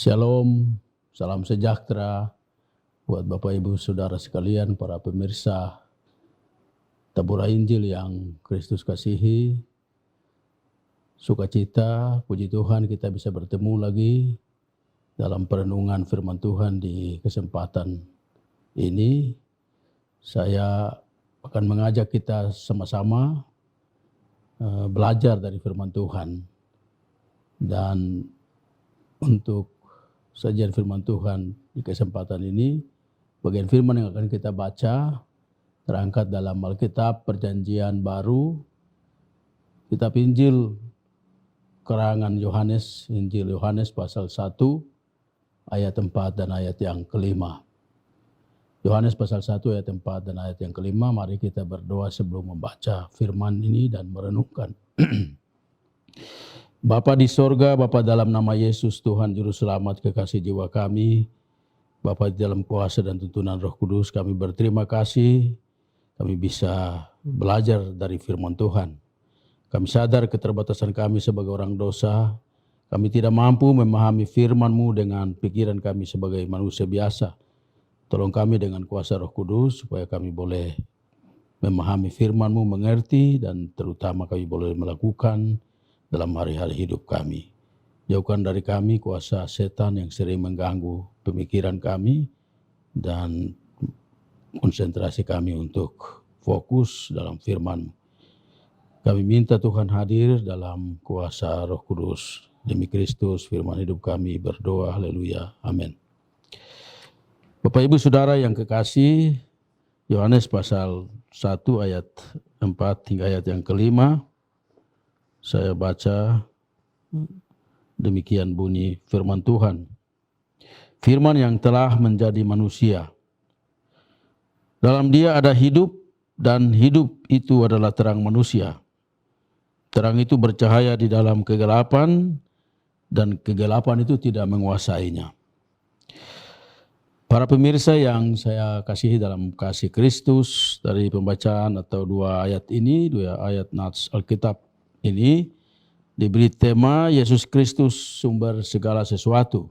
Shalom, salam sejahtera buat Bapak Ibu Saudara sekalian, para pemirsa Tabur Injil yang Kristus kasihi. Sukacita, puji Tuhan kita bisa bertemu lagi dalam perenungan firman Tuhan di kesempatan ini. Saya akan mengajak kita sama-sama belajar dari firman Tuhan. Dan untuk sajian firman Tuhan di kesempatan ini, bagian firman yang akan kita baca terangkat dalam Alkitab Perjanjian Baru, kitab Injil karangan Yohanes, Injil Yohanes pasal 1 ayat 4 dan ayat yang kelima. Yohanes pasal 1 ayat 4 dan ayat yang kelima, mari kita berdoa sebelum membaca firman ini dan merenungkan. Bapa di sorga, Bapa dalam nama Yesus Tuhan Juru Selamat kekasih jiwa kami, Bapa di dalam kuasa dan tuntunan Roh Kudus, kami berterima kasih kami bisa belajar dari firman Tuhan. Kami sadar keterbatasan kami sebagai orang dosa, kami tidak mampu memahami firman-Mu dengan pikiran kami sebagai manusia biasa. Tolong kami dengan kuasa Roh Kudus supaya kami boleh memahami firman-Mu, mengerti, dan terutama kami boleh melakukan dalam hari-hari hidup kami. Jauhkan dari kami kuasa setan yang sering mengganggu pemikiran kami dan konsentrasi kami untuk fokus dalam firman-Mu. Kami minta Tuhan hadir dalam kuasa Roh Kudus. Demi Kristus firman hidup kami berdoa, haleluya, amin. Bapak Ibu Saudara yang kekasih, Yohanes pasal 1 ayat 4 hingga ayat yang kelima, saya baca demikian bunyi firman Tuhan. Firman yang telah menjadi manusia. Dalam Dia ada hidup, dan hidup itu adalah terang manusia. Terang itu bercahaya di dalam kegelapan, dan kegelapan itu tidak menguasainya. Para pemirsa yang saya kasihi dalam kasih Kristus, dari pembacaan atau dua ayat ini, dua ayat nats Alkitab ini diberi tema Yesus Kristus sumber segala sesuatu.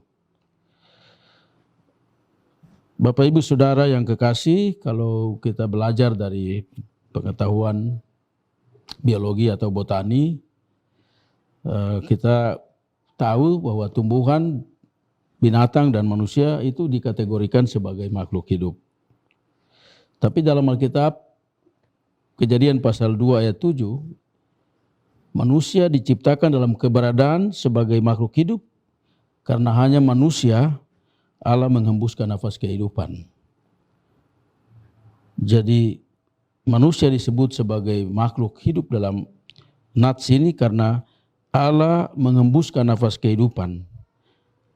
Bapak Ibu Saudara yang kekasih, kalau kita belajar dari pengetahuan biologi atau botani, kita tahu bahwa tumbuhan, binatang, dan manusia itu dikategorikan sebagai makhluk hidup. Tapi dalam Alkitab, Kejadian pasal 2 ayat 7, manusia diciptakan dalam keberadaan sebagai makhluk hidup karena hanya manusia Allah menghembuskan nafas kehidupan. Jadi manusia disebut sebagai makhluk hidup dalam nats ini karena Allah menghembuskan nafas kehidupan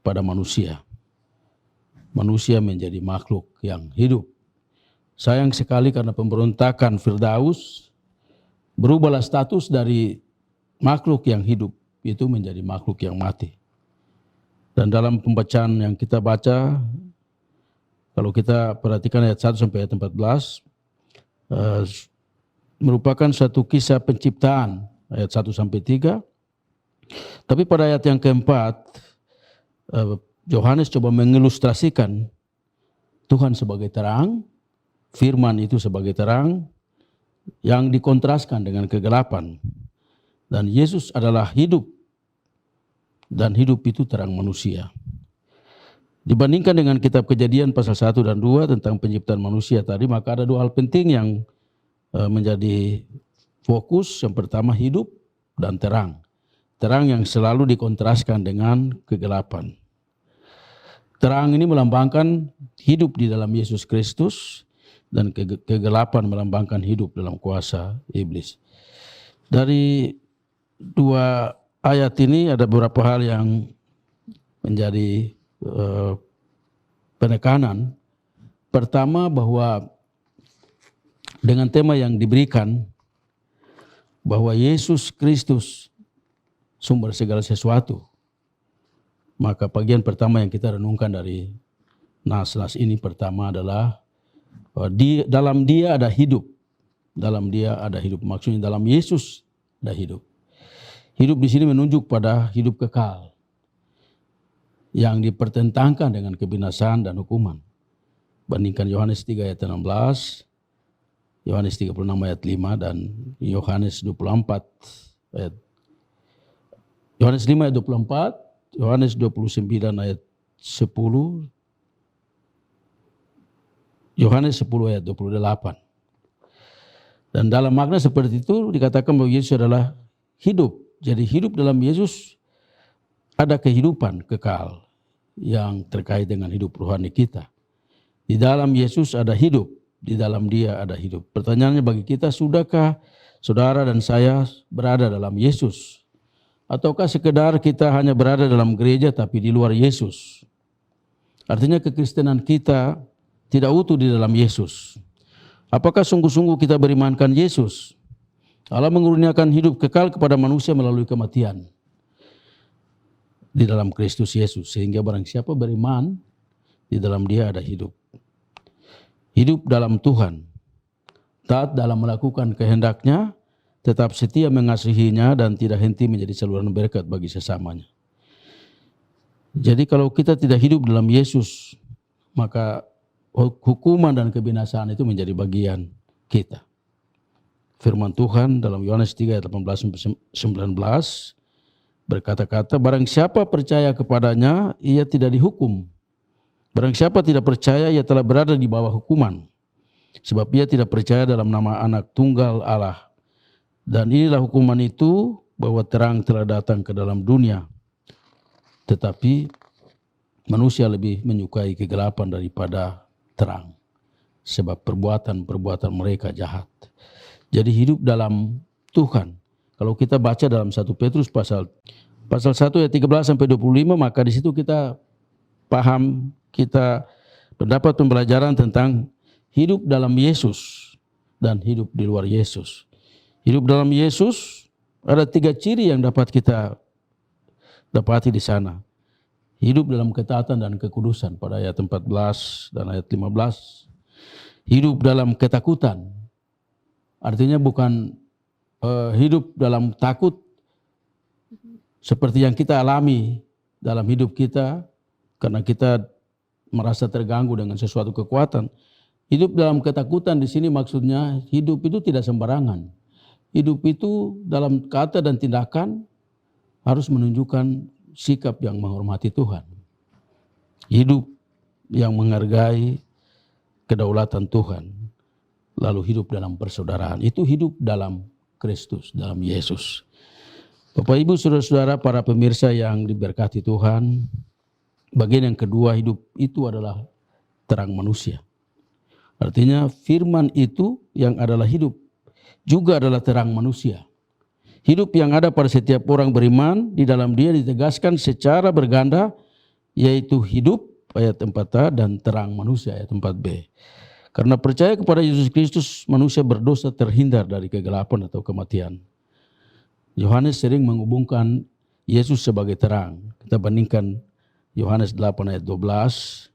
pada manusia. Manusia menjadi makhluk yang hidup. Sayang sekali karena pemberontakan Firdaus, berubahlah status dari makhluk yang hidup itu menjadi makhluk yang mati. Dan dalam pembacaan yang kita baca, kalau kita perhatikan ayat 1 sampai ayat 14, merupakan suatu kisah penciptaan, ayat 1 sampai 3. Tapi pada ayat yang keempat, Yohanes coba mengilustrasikan Tuhan sebagai terang, firman itu sebagai terang, yang dikontraskan dengan kegelapan. Dan Yesus adalah hidup, dan hidup itu terang manusia. Dibandingkan dengan kitab Kejadian pasal 1 dan 2 tentang penciptaan manusia tadi, maka ada dua hal penting yang menjadi fokus. Yang pertama hidup dan terang. Terang yang selalu dikontraskan dengan kegelapan. Terang ini melambangkan hidup di dalam Yesus Kristus, dan kegelapan melambangkan hidup dalam kuasa iblis. Dari dua ayat ini ada beberapa hal yang menjadi penekanan. Pertama, bahwa dengan tema yang diberikan bahwa Yesus Kristus sumber segala sesuatu, maka bagian pertama yang kita renungkan dari nas-nas ini pertama adalah dalam Dia ada hidup. Dalam Dia ada hidup, maksudnya dalam Yesus ada hidup. Hidup di sini menunjuk pada hidup kekal. yang dipertentangkan dengan kebinasaan dan hukuman. Bandingkan Yohanes 3 ayat 16, Yohanes 36 ayat 5, dan Yohanes 24 ayat Yohanes 5 ayat 24, Yohanes 29 ayat 10, Yohanes 10 ayat 28. Dan dalam makna seperti itu dikatakan bahwa Yesus adalah hidup. Jadi hidup dalam Yesus ada kehidupan kekal yang terkait dengan hidup rohani kita. Di dalam Yesus ada hidup, di dalam Dia ada hidup. Pertanyaannya bagi kita, sudahkah saudara dan saya berada dalam Yesus? Ataukah sekedar kita hanya berada dalam gereja tapi di luar Yesus? Artinya kekristenan kita tidak utuh di dalam Yesus. Apakah sungguh-sungguh kita berimankan Yesus? Allah mengurniakan hidup kekal kepada manusia melalui kematian di dalam Kristus Yesus, sehingga barang siapa beriman, di dalam Dia ada hidup. Hidup dalam Tuhan, taat dalam melakukan kehendak-Nya, tetap setia mengasihinya, dan tidak henti menjadi saluran berkat bagi sesamanya. Jadi kalau kita tidak hidup dalam Yesus, maka hukuman dan kebinasaan itu menjadi bagian kita. Firman Tuhan dalam Yohanes 3 ayat 18-19 berkata-kata, barang siapa percaya kepadanya, ia tidak dihukum. Barang siapa tidak percaya, ia telah berada di bawah hukuman. Sebab ia tidak percaya dalam nama anak tunggal Allah. Dan inilah hukuman itu, bahwa terang telah datang ke dalam dunia. Tetapi manusia lebih menyukai kegelapan daripada terang. Sebab perbuatan-perbuatan mereka jahat. Jadi hidup dalam Tuhan. Kalau kita baca dalam 1 Petrus pasal 1 ayat 13-25, maka di situ kita paham, kita mendapat pembelajaran tentang hidup dalam Yesus dan hidup di luar Yesus. Hidup dalam Yesus ada 3 ciri yang dapat kita dapati di sana. Hidup dalam ketaatan dan kekudusan pada ayat 14 dan ayat 15. Hidup dalam ketakutan. Artinya bukan hidup dalam takut seperti yang kita alami dalam hidup kita karena kita merasa terganggu dengan sesuatu kekuatan. Hidup dalam ketakutan di sini maksudnya hidup itu tidak sembarangan. Hidup itu dalam kata dan tindakan harus menunjukkan sikap yang menghormati Tuhan. Hidup yang menghargai kedaulatan Tuhan. Lalu hidup dalam persaudaraan. Itu hidup dalam Kristus, dalam Yesus. Bapak Ibu saudara-saudara para pemirsa yang diberkati Tuhan. Bagian yang kedua, hidup itu adalah terang manusia. Artinya firman itu yang adalah hidup juga adalah terang manusia. Hidup yang ada pada setiap orang beriman, di dalam Dia ditegaskan secara berganda, yaitu hidup ayat 4a dan terang manusia ayat 4b. Karena percaya kepada Yesus Kristus, manusia berdosa terhindar dari kegelapan atau kematian. Yohanes sering menghubungkan Yesus sebagai terang. Kita bandingkan Yohanes 8 ayat 12,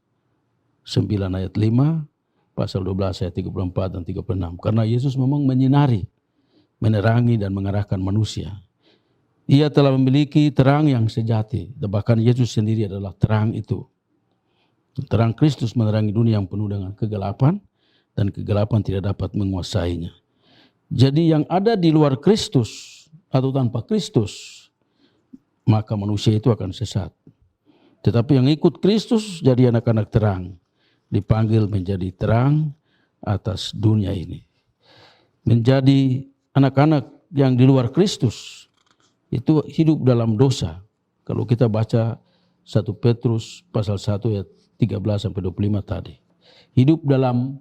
9 ayat 5, pasal 12 ayat 34 dan 36. Karena Yesus memang menyinari, menerangi dan mengarahkan manusia. Ia telah memiliki terang yang sejati. Bahkan Yesus sendiri adalah terang itu. Terang Kristus menerangi dunia yang penuh dengan kegelapan, dan kegelapan tidak dapat menguasainya. Jadi yang ada di luar Kristus atau tanpa Kristus, maka manusia itu akan sesat. Tetapi yang ikut Kristus jadi anak-anak terang, dipanggil menjadi terang atas dunia ini. Menjadi anak-anak yang di luar Kristus, itu hidup dalam dosa. Kalau kita baca 1 Petrus pasal 1 ayat 13-25 tadi. Hidup dalam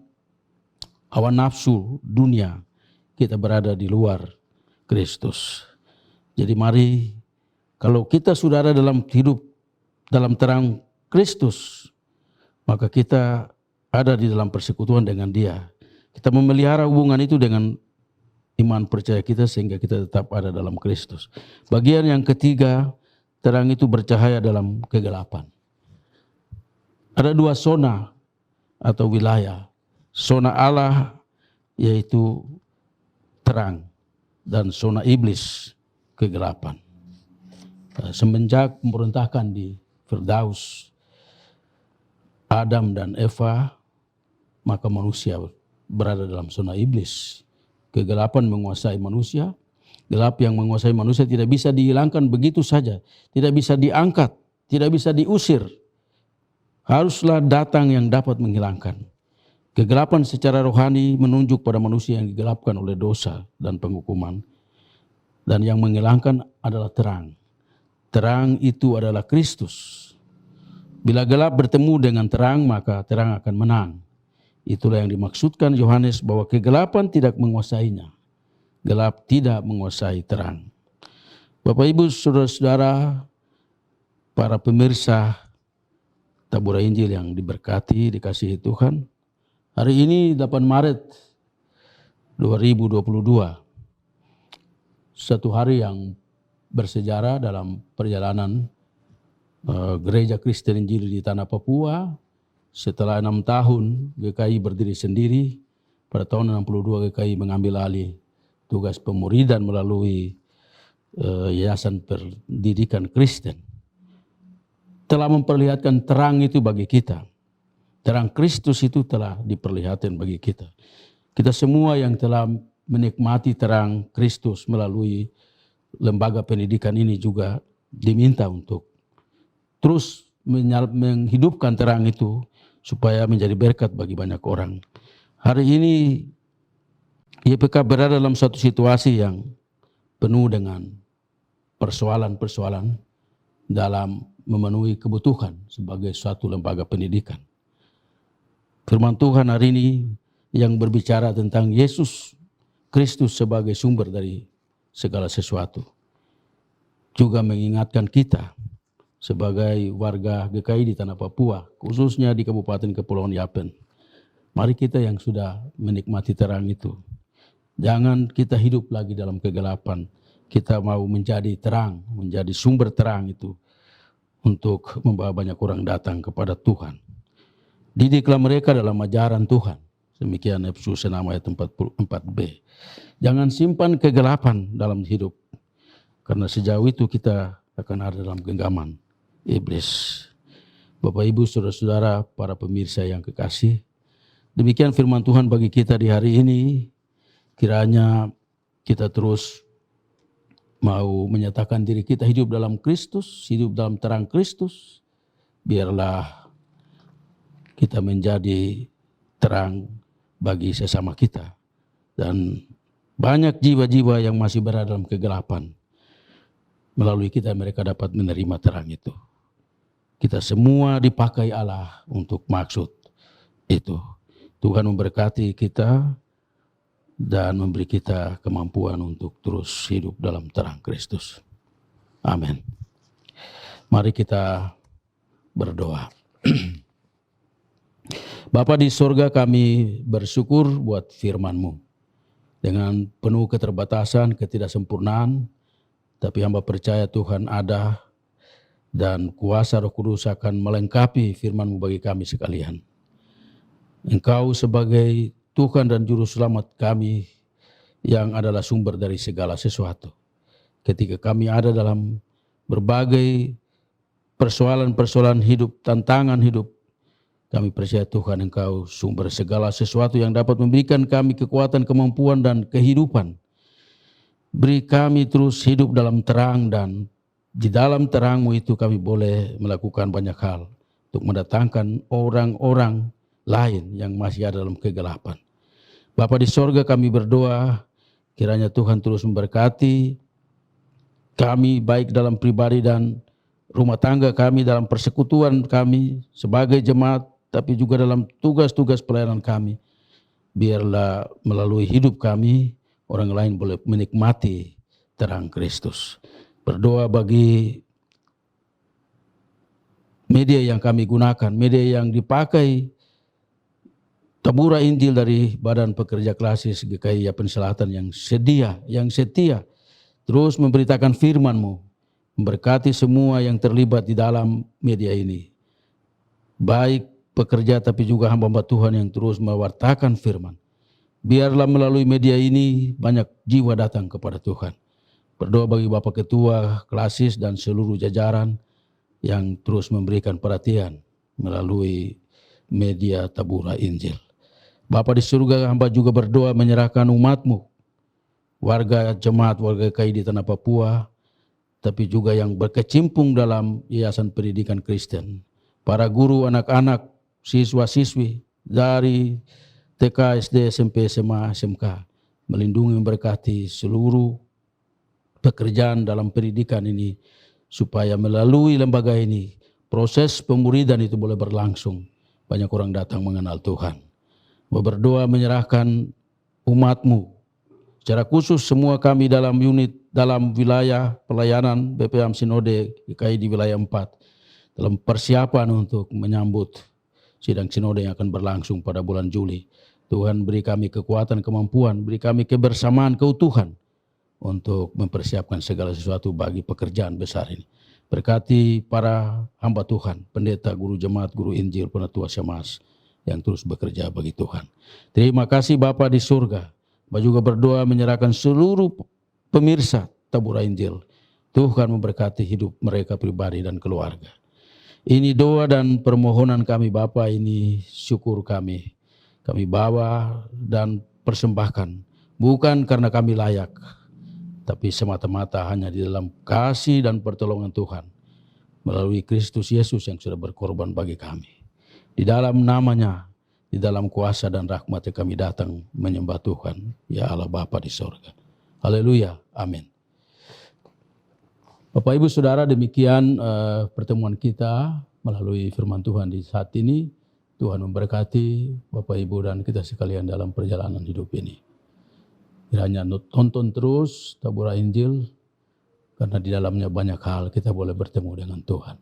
hawa nafsu dunia, kita berada di luar Kristus. Jadi mari, kalau kita saudara dalam hidup dalam terang Kristus, maka kita ada di dalam persekutuan dengan Dia. Kita memelihara hubungan itu dengan iman percaya kita sehingga kita tetap ada dalam Kristus. Bagian yang ketiga, terang itu bercahaya dalam kegelapan. Ada 2 zona atau wilayah. Zona Allah yaitu terang, dan zona iblis kegelapan. Semenjak pemberontakan di Firdaus, Adam dan Eva, maka manusia berada dalam zona iblis. Kegelapan menguasai manusia. Gelap yang menguasai manusia tidak bisa dihilangkan begitu saja. Tidak bisa diangkat, tidak bisa diusir. Haruslah datang yang dapat menghilangkan. Kegelapan secara rohani menunjuk pada manusia yang digelapkan oleh dosa dan penghukuman. Dan yang menghilangkan adalah terang. Terang itu adalah Kristus. Bila gelap bertemu dengan terang, maka terang akan menang. Itulah yang dimaksudkan Yohanes bahwa kegelapan tidak menguasainya. Gelap tidak menguasai terang. Bapak Ibu, saudara-saudara, para pemirsa Tabura Injil yang diberkati, dikasihi Tuhan. Hari ini 8 Maret 2022. Satu hari yang bersejarah dalam perjalanan Gereja Kristen Injil di Tanah Papua. Setelah 6 tahun GKI berdiri sendiri, pada tahun 62 GKI mengambil alih tugas pemuridan melalui Yayasan Pendidikan Kristen. Telah memperlihatkan terang itu bagi kita. Terang Kristus itu telah diperlihatkan bagi kita. Kita semua yang telah menikmati terang Kristus melalui lembaga pendidikan ini juga diminta untuk terus menghidupkan terang itu supaya menjadi berkat bagi banyak orang. Hari ini YPK berada dalam satu situasi yang penuh dengan persoalan-persoalan dalam memenuhi kebutuhan sebagai suatu lembaga pendidikan. Firman Tuhan hari ini yang berbicara tentang Yesus Kristus sebagai sumber dari segala sesuatu. Juga mengingatkan kita sebagai warga GKI di Tanah Papua, khususnya di Kabupaten Kepulauan Yapen. Mari kita yang sudah menikmati terang itu, jangan kita hidup lagi dalam kegelapan. Kita mau menjadi terang, menjadi sumber terang itu untuk membawa banyak orang datang kepada Tuhan. Didiklah mereka dalam ajaran Tuhan. Demikian Efesus 6 ayat 44b. Jangan simpan kegelapan dalam hidup. Karena sejauh itu kita akan ada dalam genggaman iblis. Bapak Ibu, saudara-saudara, para pemirsa yang kekasih. Demikian firman Tuhan bagi kita di hari ini. Kiranya kita terus mau menyatakan diri kita hidup dalam Kristus, hidup dalam terang Kristus. Biarlah kita menjadi terang bagi sesama kita. Dan banyak jiwa-jiwa yang masih berada dalam kegelapan. Melalui kita mereka dapat menerima terang itu. Kita semua dipakai Allah untuk maksud itu. Tuhan memberkati kita dan memberi kita kemampuan untuk terus hidup dalam terang Kristus. Amin. Mari kita berdoa. Bapa di sorga, kami bersyukur buat firman-Mu. Dengan penuh keterbatasan, ketidaksempurnaan, tapi hamba percaya Tuhan ada dan kuasa Roh Kudus akan melengkapi firman-Mu bagi kami sekalian. Engkau sebagai Tuhan dan Juru Selamat kami yang adalah sumber dari segala sesuatu. Ketika kami ada dalam berbagai persoalan-persoalan hidup, tantangan hidup, kami percaya Tuhan Engkau sumber segala sesuatu yang dapat memberikan kami kekuatan, kemampuan, dan kehidupan. Beri kami terus hidup dalam terang dan di dalam terang-Mu itu kami boleh melakukan banyak hal untuk mendatangkan orang-orang lain yang masih ada dalam kegelapan. Bapa di sorga, kami berdoa kiranya Tuhan terus memberkati kami baik dalam pribadi dan rumah tangga kami, dalam persekutuan kami sebagai jemaat, tapi juga dalam tugas-tugas pelayanan kami. Biarlah melalui hidup kami, orang lain boleh menikmati terang Kristus. Berdoa bagi media yang kami gunakan, media yang dipakai Tabura Injil dari Badan Pekerja Klasis GKI Yapen Selatan yang setia, terus memberitakan firman-Mu, memberkati semua yang terlibat di dalam media ini. Baik pekerja tapi juga hamba-hamba Tuhan yang terus mewartakan firman. Biarlah melalui media ini banyak jiwa datang kepada Tuhan. Berdoa bagi Bapak Ketua Klasis dan seluruh jajaran yang terus memberikan perhatian melalui media Tabura Injil. Bapa di surga, hamba juga berdoa menyerahkan umat-Mu, warga jemaat, warga KI di tanah Papua, tapi juga yang berkecimpung dalam Yayasan Pendidikan Kristen, para guru, anak-anak, siswa-siswi dari TK, SD, SMP, SMA, SMK, melindungi, memberkati seluruh pekerjaan dalam pendidikan ini, supaya melalui lembaga ini proses pemuridan itu boleh berlangsung, banyak orang datang mengenal Tuhan. Berdoa menyerahkan umat-Mu, secara khusus semua kami dalam unit, dalam wilayah pelayanan BPM Sinode GKI di wilayah 4, dalam persiapan untuk menyambut sidang sinode yang akan berlangsung pada bulan Juli. Tuhan beri kami kekuatan, kemampuan, beri kami kebersamaan, keutuhan untuk mempersiapkan segala sesuatu bagi pekerjaan besar ini. Berkati para hamba Tuhan, pendeta, guru jemaat, guru Injil, penatua Syamas yang terus bekerja bagi Tuhan. Terima kasih Bapa di surga. Bapak juga berdoa menyerahkan seluruh pemirsa Tabura Injil. Tuhan memberkati hidup mereka pribadi dan keluarga. Ini doa dan permohonan kami Bapa, ini syukur kami. Kami bawa dan persembahkan. Bukan karena kami layak, tapi semata-mata hanya di dalam kasih dan pertolongan Tuhan. Melalui Kristus Yesus yang sudah berkorban bagi kami. Di dalam namanya, di dalam kuasa dan rahmat kami datang menyembah Tuhan, ya Allah Bapa di sorga. Haleluya, amin. Bapak Ibu Saudara, demikian pertemuan kita melalui firman Tuhan di saat ini. Tuhan memberkati Bapak Ibu dan kita sekalian dalam perjalanan hidup ini. Kiranya tonton terus Tabura Injil, karena di dalamnya banyak hal kita boleh bertemu dengan Tuhan.